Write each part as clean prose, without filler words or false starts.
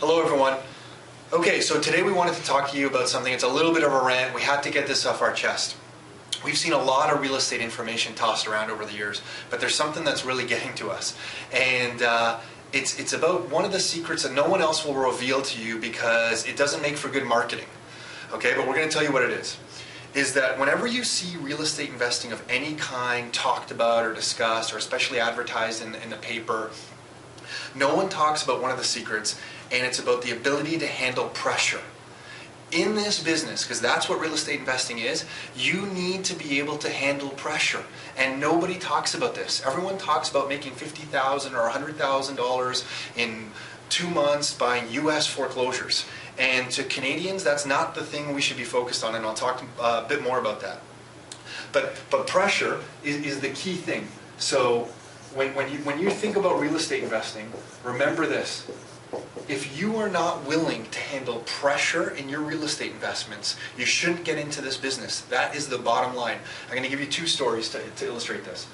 Hello everyone. Okay, so today we wanted to talk to you about something. It's a little bit of a rant. We had to get this off our chest. We've seen a lot of real estate information tossed around over the years, but there's something that's really getting to us. And it's about one of the secrets that no one else will reveal to you because it doesn't make for good marketing. Okay, but we're going to tell you what it is that whenever you see real estate investing of any kind talked about or discussed, or especially advertised in the paper, no one talks about one of the secrets, and it's about the ability to handle pressure. In this business, because that's what real estate investing is, you need to be able to handle pressure. And nobody talks about this. Everyone talks about making $50,000 or $100,000 in 2 months buying US foreclosures. And to Canadians, that's not the thing we should be focused on, and I'll talk a bit more about that. But pressure is the key thing. So when you think about real estate investing, remember this. If you are not willing to handle pressure in your real estate investments, you shouldn't get into this business. That is the bottom line. I'm going to give you 2 stories to illustrate this.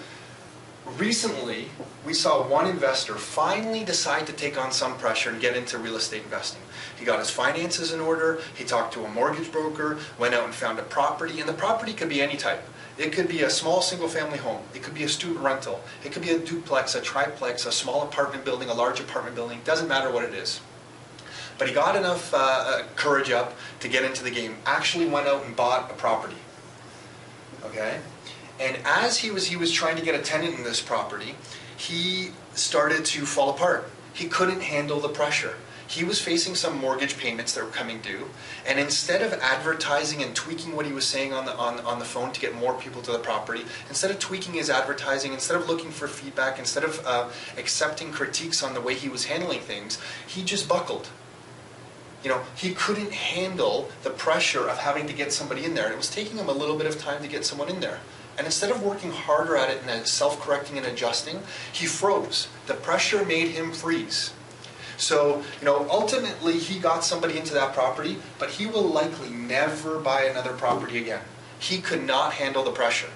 Recently, we saw one investor finally decide to take on some pressure and get into real estate investing. He got his finances in order, he talked to a mortgage broker, went out and found a property, and the property could be any type. It could be a small single-family home. It could be a student rental. It could be a duplex, a triplex, a small apartment building, a large apartment building. Doesn't matter what it is. But he got enough courage up to get into the game. Actually went out and bought a property. Okay? And as he was trying to get a tenant in this property, he started to fall apart. He couldn't handle the pressure. He was facing some mortgage payments that were coming due, and instead of advertising and tweaking what he was saying on the phone to get more people to the property, instead of tweaking his advertising, instead of looking for feedback, instead of accepting critiques on the way he was handling things, he just buckled. You know, he couldn't handle the pressure of having to get somebody in there. It was taking him a little bit of time to get someone in there. And instead of working harder at it and self-correcting and adjusting, he froze. The pressure made him freeze. So, ultimately he got somebody into that property, but he will likely never buy another property again. He could not handle the pressure.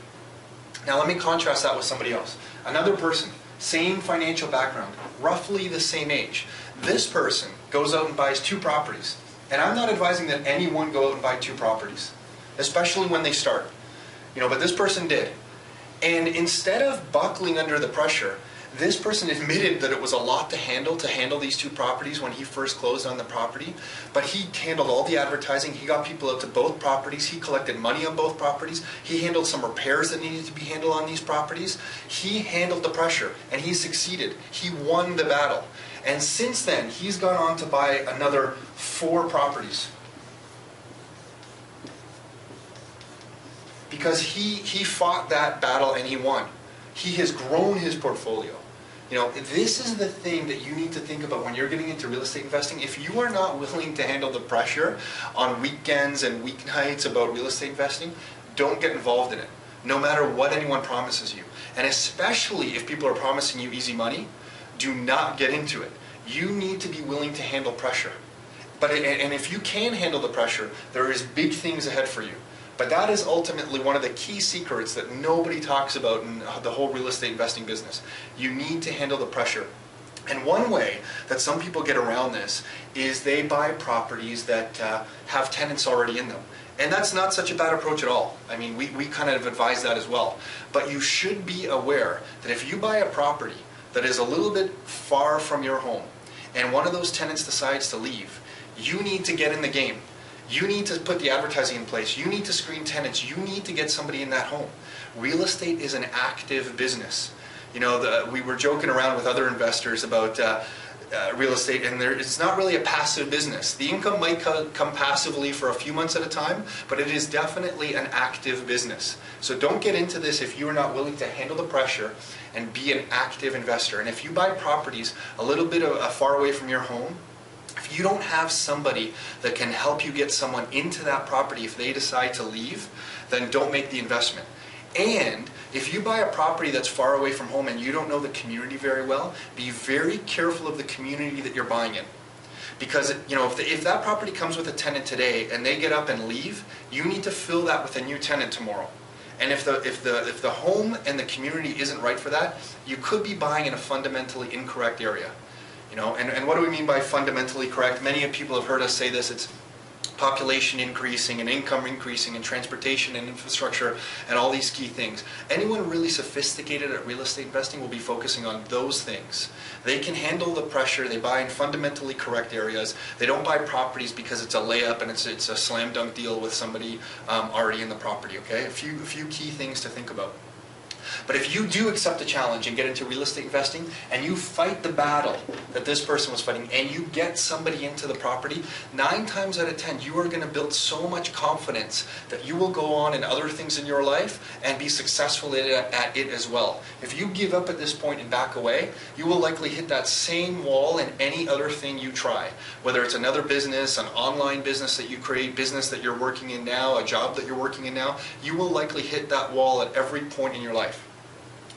Now let me contrast that with somebody else. Another person, same financial background, roughly the same age. This person goes out and buys 2 properties. And I'm not advising that anyone go out and buy 2 properties, especially when they start. But this person did. And instead of buckling under the pressure, this person admitted that it was a lot to handle these 2 properties when he first closed on the property, but he handled all the advertising, he got people out to both properties, he collected money on both properties, he handled some repairs that needed to be handled on these properties, he handled the pressure, and he succeeded. He won the battle. And since then, he's gone on to buy another 4 properties. Because he fought that battle and he won. He has grown his portfolio. This is the thing that you need to think about when you're getting into real estate investing. If you are not willing to handle the pressure on weekends and weeknights about real estate investing, don't get involved in it, no matter what anyone promises you. And especially if people are promising you easy money, do not get into it. You need to be willing to handle pressure. And if you can handle the pressure, there is big things ahead for you. But that is ultimately one of the key secrets that nobody talks about in the whole real estate investing business. You need to handle the pressure. And one way that some people get around this is they buy properties that have tenants already in them. And that's not such a bad approach at all. I mean, we kind of advise that as well. But you should be aware that if you buy a property that is a little bit far from your home, and one of those tenants decides to leave, you need to get in the game. You need to put the advertising in place. You need to screen tenants. You need to get somebody in that home. Real estate is an active business. We were joking around with other investors about real estate, and it's not really a passive business. The income might come passively for a few months at a time, but it is definitely an active business. So don't get into this if you are not willing to handle the pressure and be an active investor. And if you buy properties a little bit far away from your home, if you don't have somebody that can help you get someone into that property if they decide to leave, then don't make the investment. And if you buy a property that's far away from home and you don't know the community very well, be very careful of the community that you're buying in. Because if that property comes with a tenant today and they get up and leave, you need to fill that with a new tenant tomorrow. And if the home and the community isn't right for that, you could be buying in a fundamentally incorrect area. And what do we mean by fundamentally correct? Many people have heard us say this. It's population increasing and income increasing and transportation and infrastructure and all these key things. Anyone really sophisticated at real estate investing will be focusing on those things. They can handle the pressure. They buy in fundamentally correct areas. They don't buy properties because it's a layup and it's a slam dunk deal with somebody already in the property. Okay, a few key things to think about. But if you do accept the challenge and get into real estate investing and you fight the battle that this person was fighting and you get somebody into the property, 9 times out of 10 you are going to build so much confidence that you will go on in other things in your life and be successful at it as well. If you give up at this point and back away, you will likely hit that same wall in any other thing you try. Whether it's another business, an online business that you create, business that you're working in now, a job that you're working in now, you will likely hit that wall at every point in your life.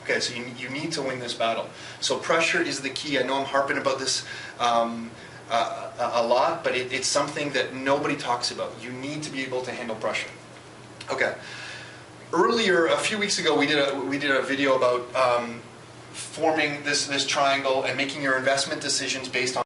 Okay, so you need to win this battle. So pressure is the key. I know I'm harping about this a lot, but it's something that nobody talks about. You need to be able to handle pressure. Okay. Earlier, a few weeks ago, we did a video about forming this triangle and making your investment decisions based on